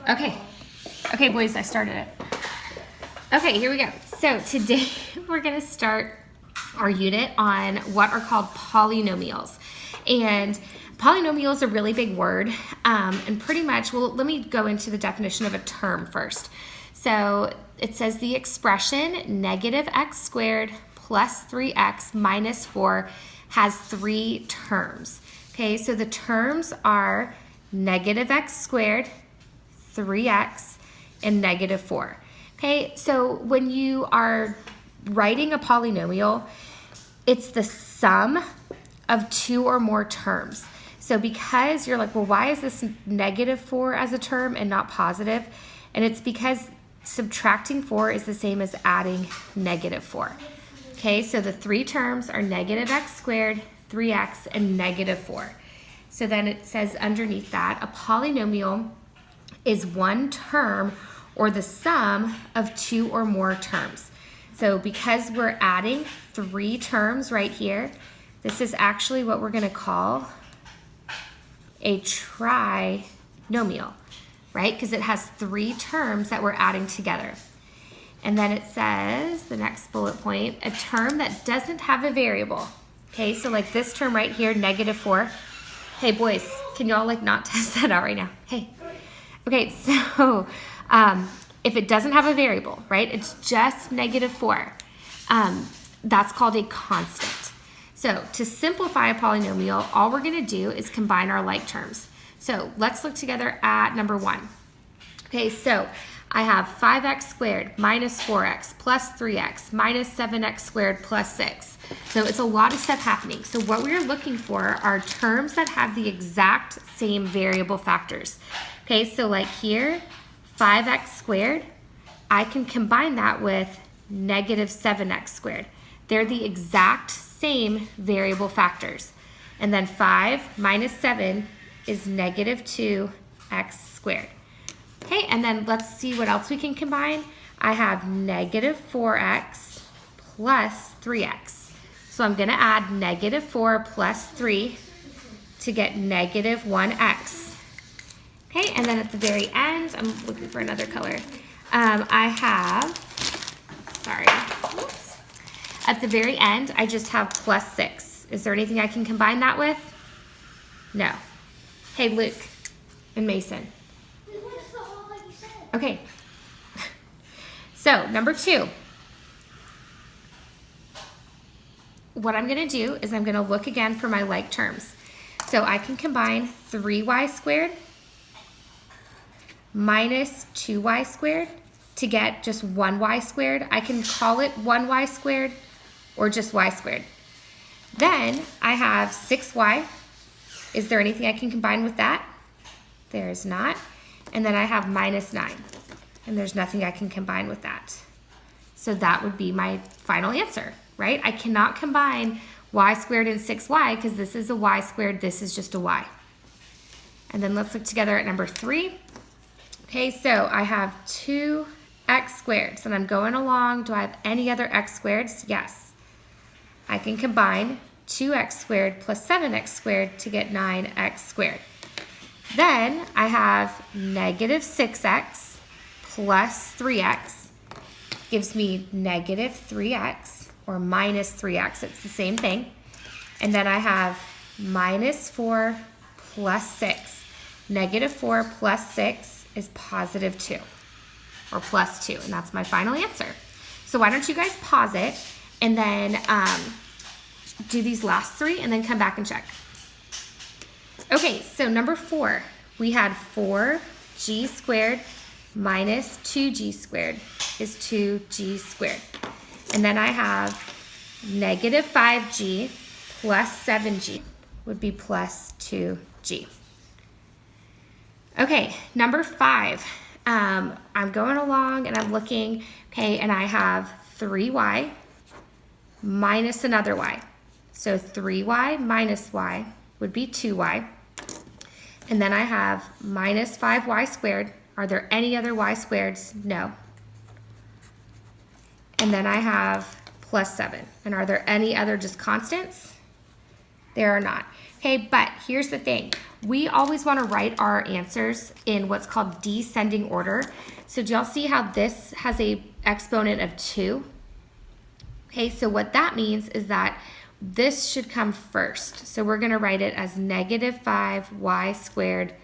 Okay. Okay, boys, I started it. Okay, here we go. So today we're going to start our unit on what are called polynomials. And polynomial is a really big word. And pretty much, well, let me go into the definition of a term first. So it says the expression negative x squared plus 3x minus 4 has 3 terms. Okay, so the terms are negative x squared, 3x, and negative 4. Okay, so when you are writing a polynomial, it's the sum of 2 or more terms. So because you're like, well, why is this negative 4 as a term and not positive? And it's because subtracting 4 is the same as adding negative 4. Okay, so the 3 terms are negative x squared, 3x, and negative 4. So then it says underneath that, a polynomial is one term or the sum of 2 or more terms. So because we're adding 3 terms right here, this is actually what we're going to call a trinomial, right? Because it has 3 terms that we're adding together. And then it says, the next bullet point, a term that doesn't have a variable. Okay, so like this term right here, negative 4. Hey boys, can y'all like not test that out right now? Hey. Okay, so if it doesn't have a variable, right, it's just negative 4, that's called a constant. So to simplify a polynomial, all we're going to do is combine our like terms. So let's look together at number 1. Okay, so I have 5x squared minus 4x plus 3x minus 7x squared plus 6. So it's a lot of stuff happening. So what we're looking for are terms that have the exact same variable factors. Okay, so like here, 5x squared, I can combine that with negative 7x squared. They're the exact same variable factors. And then 5 minus 7 is negative 2x squared. Okay, and then let's see what else we can combine. I have negative 4x plus 3x. So I'm going to add negative 4 plus 3 to get negative 1x. Okay, and then at the very end, I'm looking for another color. I have, sorry, oops. At the very end, I just have plus 6. Is there anything I can combine that with? No. Hey, Luke and Mason. Okay. So, number 2. What I'm going to do is I'm going to look again for my like terms. So I can combine 3y squared minus 2y squared to get just 1y squared. I can call it 1y squared or just y squared. Then I have 6y. Is there anything I can combine with that? There's not. And then I have minus 9. And there's nothing I can combine with that. So that would be my final answer, right? I cannot combine y squared and 6y because this is a y squared, this is just a y. And then let's look together at number 3. Okay, so I have 2x squareds, and I'm going along. Do I have any other x squareds? Yes. I can combine 2x squared plus 7x squared to get 9x squared. Then I have negative 6x plus 3x gives me negative 3x or minus 3x. It's the same thing. And then I have minus 4 plus 6. Negative 4 plus 6 is positive 2 or plus 2, and that's my final answer. So why don't you guys pause it and then do these last 3 and then come back and check. Okay, so number 4, we had 4g squared minus 2g squared is 2g squared. And then I have negative 5g plus 7g would be plus 2g. Okay, number 5, I'm going along and I'm looking, okay, and I have 3y minus another y. So 3y minus y would be 2y. And then I have minus 5y squared. Are there any other y squareds? No. And then I have plus 7. And are there any other just constants? There are not. Okay, but here's the thing. We always want to write our answers in what's called descending order. So do y'all see how this has a exponent of 2? Okay, so what that means is that this should come first. So we're going to write it as negative 5y squared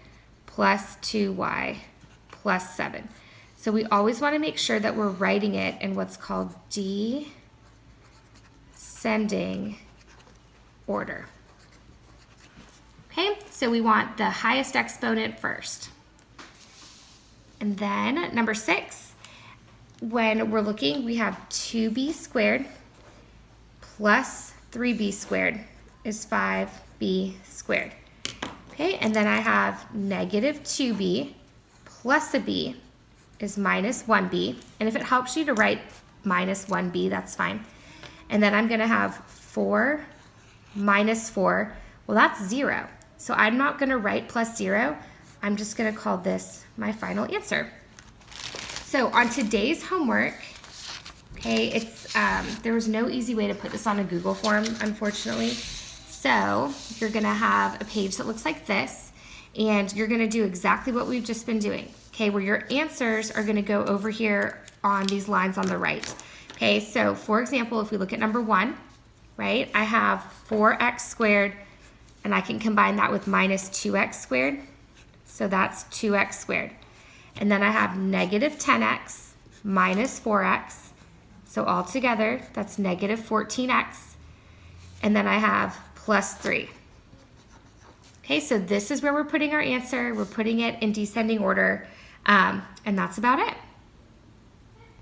plus 2y plus 7. So we always want to make sure that we're writing it in what's called descending order. Okay, so we want the highest exponent first. And then number 6, when we're looking, we have 2b squared plus 3b squared is 5b squared. Okay, and then I have negative 2b plus a b is minus 1b. And if it helps you to write minus 1b, that's fine. And then I'm going to have 4 minus 4. Well, that's 0. So I'm not going to write plus 0. I'm just going to call this my final answer. So on today's homework, okay, it's there was no easy way to put this on a Google form, unfortunately. So you're going to have a page that looks like this, and you're going to do exactly what we've just been doing, okay, where your answers are going to go over here on these lines on the right. Okay, so for example, if we look at number 1, right, I have 4x squared, and I can combine that with minus 2x squared. So that's 2x squared. And then I have negative 10x minus 4x. So altogether, that's negative 14x. And then I have plus 3. Okay, so this is where we're putting our answer. We're putting it in descending order. And that's about it.